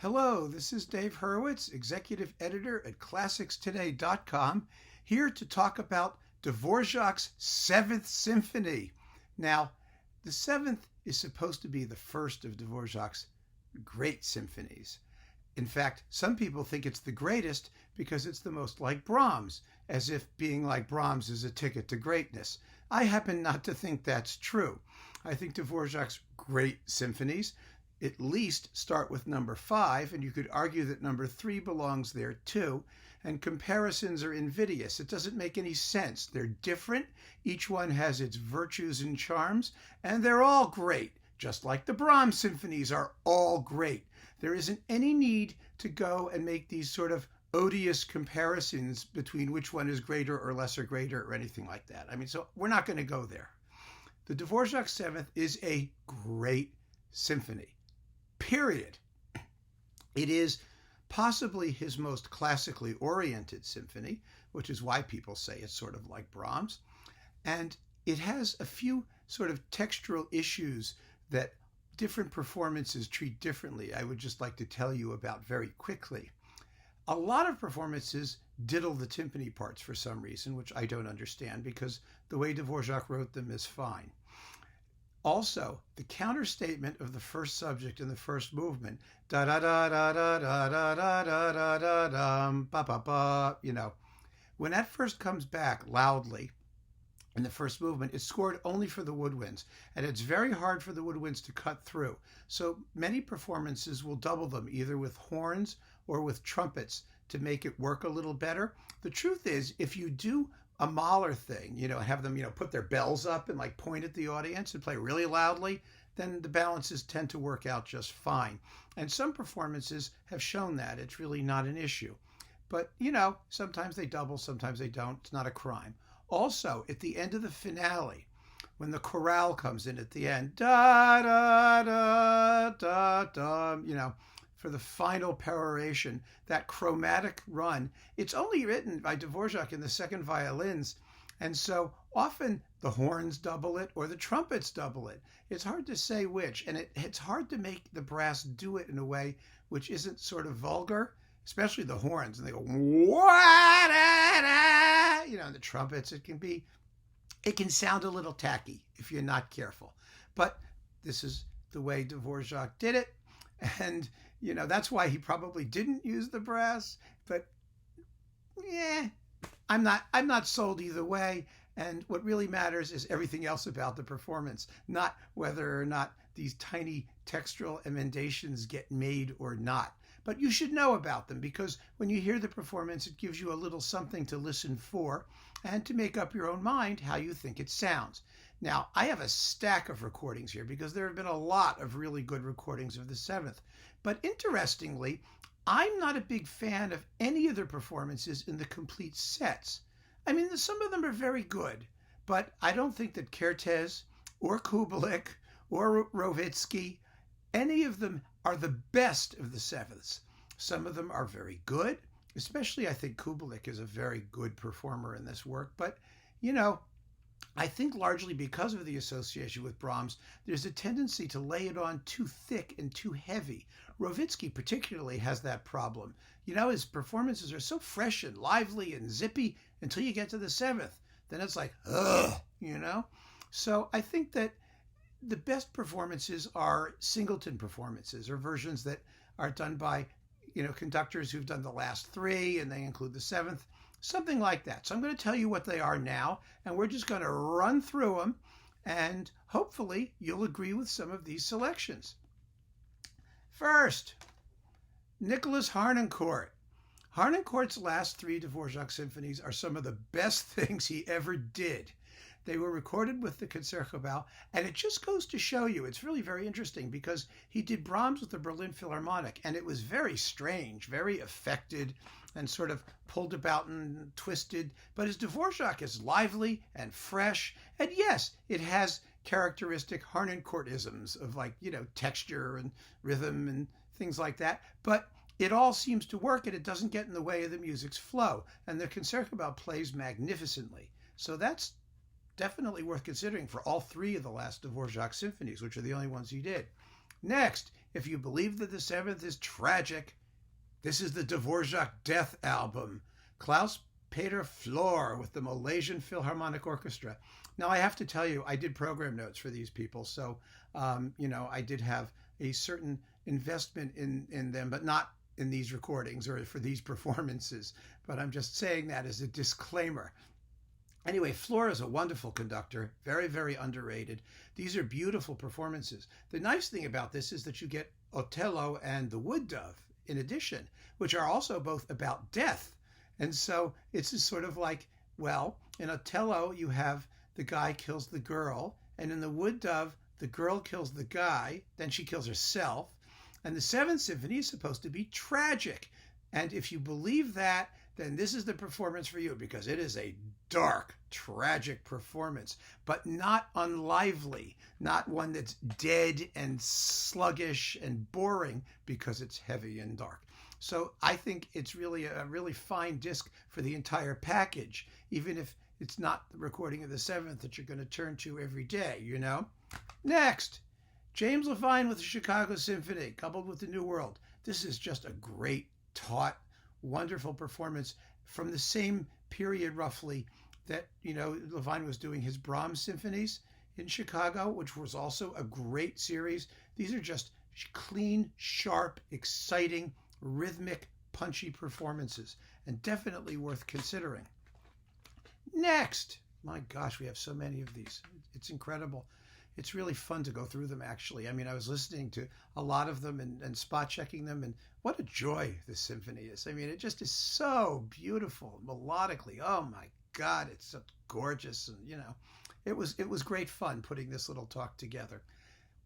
Hello, this is Dave Hurwitz, Executive Editor at ClassicsToday.com, here to talk about Dvorak's Seventh Symphony. Now, the Seventh is supposed to be the first of Dvorak's great symphonies. In fact, some people think it's the greatest because it's the most like Brahms, as if being like Brahms is a ticket to greatness. I happen not to think that's true. I think Dvorak's great symphonies at least start with number 5, and you could argue that number 3 belongs there too, and comparisons are invidious. It doesn't make any sense. They're different, each one has its virtues and charms, and they're all great, just like the Brahms symphonies are all great. There isn't any need to go and make these sort of odious comparisons between which one is greater or lesser greater or anything like that. So we're not going to go there. The Dvorak Seventh is a great symphony. Period. It is possibly his most classically oriented symphony, which is why people say it's sort of like Brahms. And it has a few sort of textural issues that different performances treat differently. I would just like to tell you about very quickly. A lot of performances diddle the timpani parts for some reason, which I don't understand because the way Dvorak wrote them is fine. Also, the counterstatement of the first subject in the first movement, da da da da da da da da da da da da ba ba ba, when that first comes back loudly in the first movement, it's scored only for the woodwinds, and it's very hard for the woodwinds to cut through. So many performances will double them, either with horns or with trumpets, to make it work a little better. The truth is, if you do a Mahler thing, have them, put their bells up and point at the audience and play really loudly, then the balances tend to work out just fine. And some performances have shown that it's really not an issue. But, sometimes they double, sometimes they don't. It's not a crime. Also, at the end of the finale, when the chorale comes in at the end, da da da da da, for the final peroration, that chromatic run, it's only written by Dvorak in the second violins, and so often the horns double it or the trumpets double it. It's hard to say which, and it's hard to make the brass do it in a way which isn't sort of vulgar, especially the horns, and they go, and the trumpets, it can sound a little tacky if you're not careful. But this is the way Dvorak did it, and that's why he probably didn't use the brass, but I'm not sold either way. And what really matters is everything else about the performance, not whether or not these tiny textural emendations get made or not. But you should know about them, because when you hear the performance, it gives you a little something to listen for and to make up your own mind how you think it sounds. Now, I have a stack of recordings here because there have been a lot of really good recordings of the Seventh. But interestingly, I'm not a big fan of any of the performances in the complete sets. Some of them are very good, but I don't think that Kertész or Kubelik or Rovitsky, any of them are the best of the Sevenths. Some of them are very good, especially I think Kubelik is a very good performer in this work, but I think largely because of the association with Brahms, there's a tendency to lay it on too thick and too heavy. Rovitsky particularly has that problem. His performances are so fresh and lively and zippy until you get to the Seventh. Then it's like, ugh, So I think that the best performances are singleton performances, or versions that are done by, conductors who've done the last 3 and they include the Seventh. Something like that. So I'm going to tell you what they are now, and we're just going to run through them, and hopefully you'll agree with some of these selections. First, Nicholas Harnoncourt. Harnoncourt's last 3 Dvorak symphonies are some of the best things he ever did. They were recorded with the Concertgebouw, and it just goes to show you, it's really very interesting, because he did Brahms with the Berlin Philharmonic, and it was very strange, very affected, and sort of pulled about and twisted. But his Dvorak is lively and fresh, and yes, it has characteristic Harnoncourtisms of texture and rhythm and things like that, but it all seems to work, and it doesn't get in the way of the music's flow, and the Concertgebouw plays magnificently. So that's definitely worth considering for all 3 of the last Dvorak symphonies, which are the only ones he did. Next if you believe that the seventh is tragic, this is the Dvorak Death album. Klaus-Peter Floor with the Malaysian Philharmonic Orchestra. Now, I have to tell you, I did program notes for these people, so, I did have a certain investment in them, but not in these recordings or for these performances. But I'm just saying that as a disclaimer. Anyway, Floor is a wonderful conductor, very, very underrated. These are beautiful performances. The nice thing about this is that you get Otello and the Wood Dove in addition, which are also both about death. And so it's just sort of like, well, in Otello, you have the guy kills the girl, and in the Wood Dove, the girl kills the guy, then she kills herself. And the Seventh Symphony is supposed to be tragic. And if you believe that, then this is the performance for you, because it is a dark, tragic performance, but not unlively, not one that's dead and sluggish and boring because it's heavy and dark. So I think it's really a really fine disc for the entire package, even if it's not the recording of the seventh that you're going to turn to every day, Next, James Levine with the Chicago Symphony, coupled with the New World. This is just a great, taut, wonderful performance from the same period roughly that, Levine was doing his Brahms symphonies in Chicago, which was also a great series. These are just clean, sharp, exciting, rhythmic, punchy performances, and definitely worth considering. Next, my gosh, we have so many of these. It's incredible. It's really fun to go through them, actually. I mean, I was listening to a lot of them and spot checking them, and what a joy this symphony is. I mean, it just is so beautiful, melodically. Oh my God, it's so gorgeous. And, it was great fun putting this little talk together.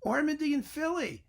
Ormandy and Philly,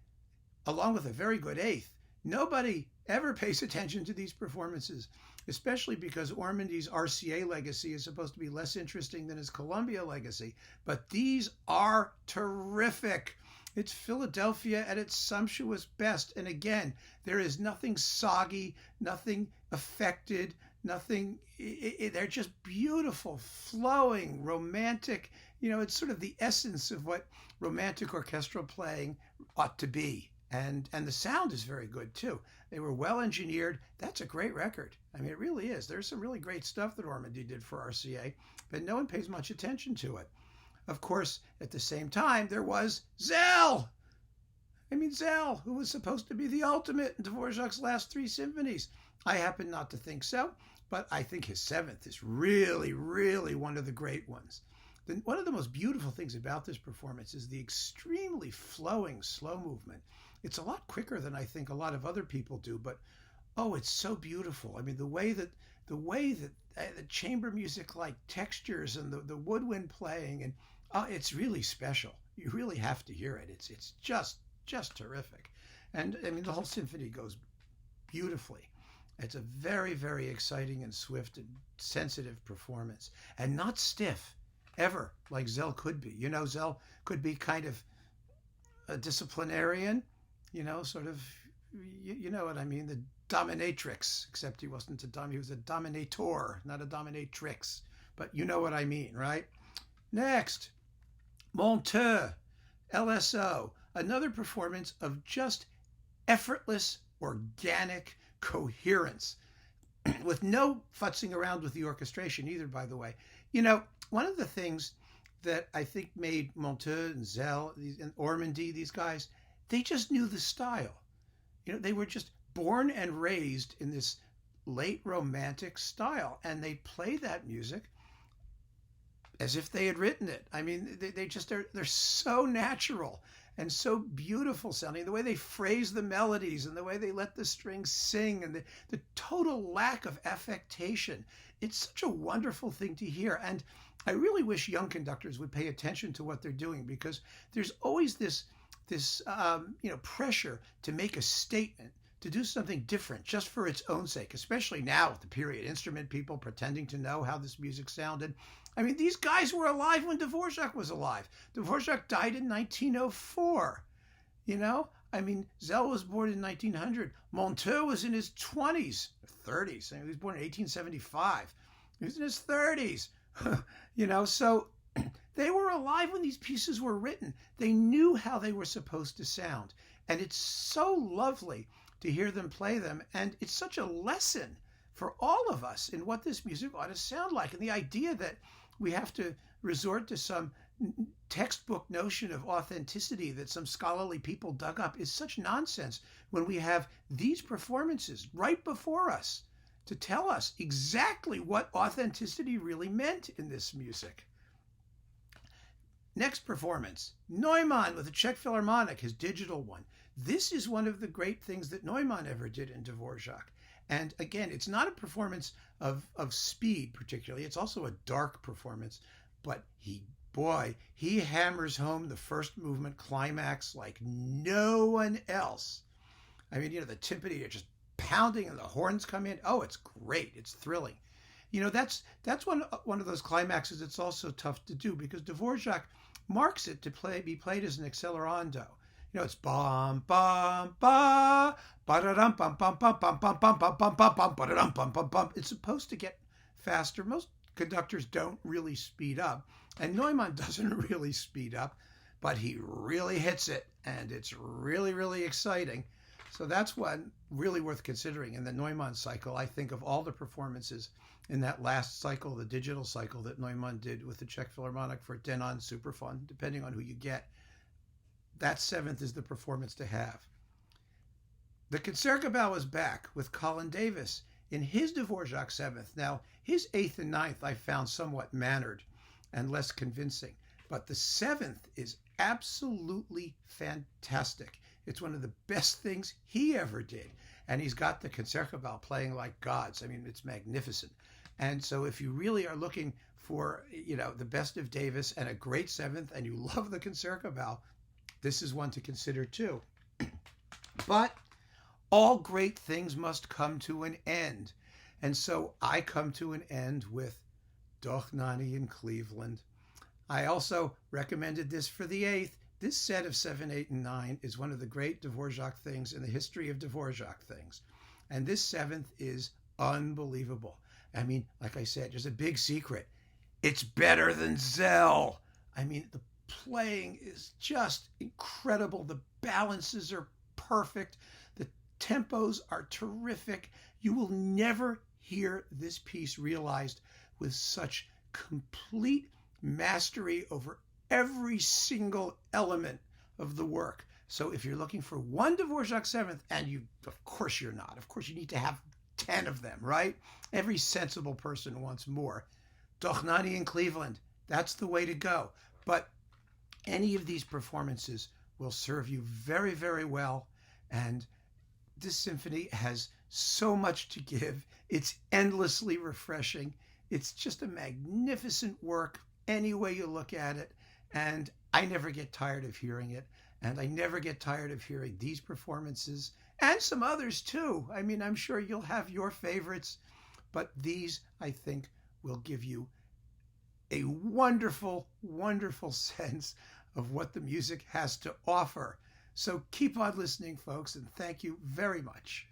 along with a very good eighth. Nobody ever pays attention to these performances, especially because Ormandy's RCA legacy is supposed to be less interesting than his Columbia legacy. But these are terrific. It's Philadelphia at its sumptuous best. And again, there is nothing soggy, nothing affected, nothing. They're just beautiful, flowing, romantic. It's sort of the essence of what romantic orchestral playing ought to be. And the sound is very good, too. They were well engineered. That's a great record. I mean, it really is. There's some really great stuff that Ormandy did for RCA, but no one pays much attention to it. Of course, at the same time, there was Szell. Szell, who was supposed to be the ultimate in Dvorak's last three symphonies. I happen not to think so, but I think his seventh is really, really one of the great ones. One of the most beautiful things about this performance is the extremely flowing slow movement. It's a lot quicker than I think a lot of other people do, but it's so beautiful. I mean, the way that the chamber music like textures and the woodwind playing, and it's really special. You really have to hear it. It's just terrific. And I mean, the whole symphony goes beautifully. It's a very, very exciting and swift and sensitive performance, and not stiff ever, like Szell could be. Szell could be kind of a disciplinarian, sort of, you know what I mean, the dominatrix, except he wasn't he was a dominator, not a dominatrix, but you know what I mean, right? Next, Monteux, LSO, another performance of just effortless, organic coherence, with no futzing around with the orchestration either, by the way. One of the things that I think made Monteux and Szell and Ormandy, these guys, they just knew the style. They were just born and raised in this late romantic style, and they play that music as if they had written it. I mean, they're so natural and so beautiful sounding. The way they phrase the melodies and the way they let the strings sing, and the total lack of affectation. It's such a wonderful thing to hear. And I really wish young conductors would pay attention to what they're doing, because there's always this pressure to make a statement, to do something different just for its own sake, especially now with the period instrument people pretending to know how this music sounded. I mean, these guys were alive when Dvorak was alive. Dvorak died in 1904. Szell was born in 1900. Monteux was in his 20s, 30s. He was born in 1875. He was in his 30s. So they were alive when these pieces were written. They knew how they were supposed to sound. And it's so lovely to hear them play them. And it's such a lesson for all of us in what this music ought to sound like. And the idea that we have to resort to some textbook notion of authenticity that some scholarly people dug up is such nonsense when we have these performances right before us to tell us exactly what authenticity really meant in this music. Next performance, Neumann with the Czech Philharmonic, his digital one. This is one of the great things that Neumann ever did in Dvorak. And again, it's not a performance of speed particularly. It's also a dark performance, but he hammers home the first movement climax like no one else. I mean, the timpani are just pounding and the horns come in. Oh, it's great. It's thrilling. That's one of those climaxes that's also tough to do because Dvorak marks it to be played as an accelerando. It's bum bum ba ba dum bum bum bum bum bum bum bum bum bum bum ba bum bum bum. It's supposed to get faster. Most conductors don't really speed up, and Neumann doesn't really speed up, but he really hits it, and it's really, really exciting. So that's one really worth considering in the Neumann cycle. I think of all the performances in that last cycle, the digital cycle that Neumann did with the Czech Philharmonic for Denon Superfund, depending on who you get, that seventh is the performance to have. The Concertgebouw is back with Colin Davis in his Dvorak seventh. Now, his eighth and ninth I found somewhat mannered and less convincing, but the seventh is absolutely fantastic. It's one of the best things he ever did. And he's got the Concertgebouw playing like gods. I mean, it's magnificent. And so if you really are looking for, the best of Davis and a great seventh, and you love the Concertgebouw, this is one to consider too. But all great things must come to an end. And so I come to an end with Doch Nani in Cleveland. I also recommended this for the eighth. This set of 7, 8, and 9 is one of the great Dvorak things in the history of Dvorak things. And this seventh is unbelievable. I mean, like I said, there's a big secret. It's better than Szell. I mean, the playing is just incredible. The balances are perfect. The tempos are terrific. You will never hear this piece realized with such complete mastery over every single element of the work. So if you're looking for one Dvorak seventh, and of course you're not. Of course you need to have 10 of them, right? Every sensible person wants more. Doch Nani in Cleveland, that's the way to go. But any of these performances will serve you very, very well. And this symphony has so much to give. It's endlessly refreshing. It's just a magnificent work any way you look at it. And I never get tired of hearing it. And I never get tired of hearing these performances and some others too. I mean, I'm sure you'll have your favorites, but these, I think, will give you a wonderful, wonderful sense of what the music has to offer. So keep on listening, folks, and thank you very much.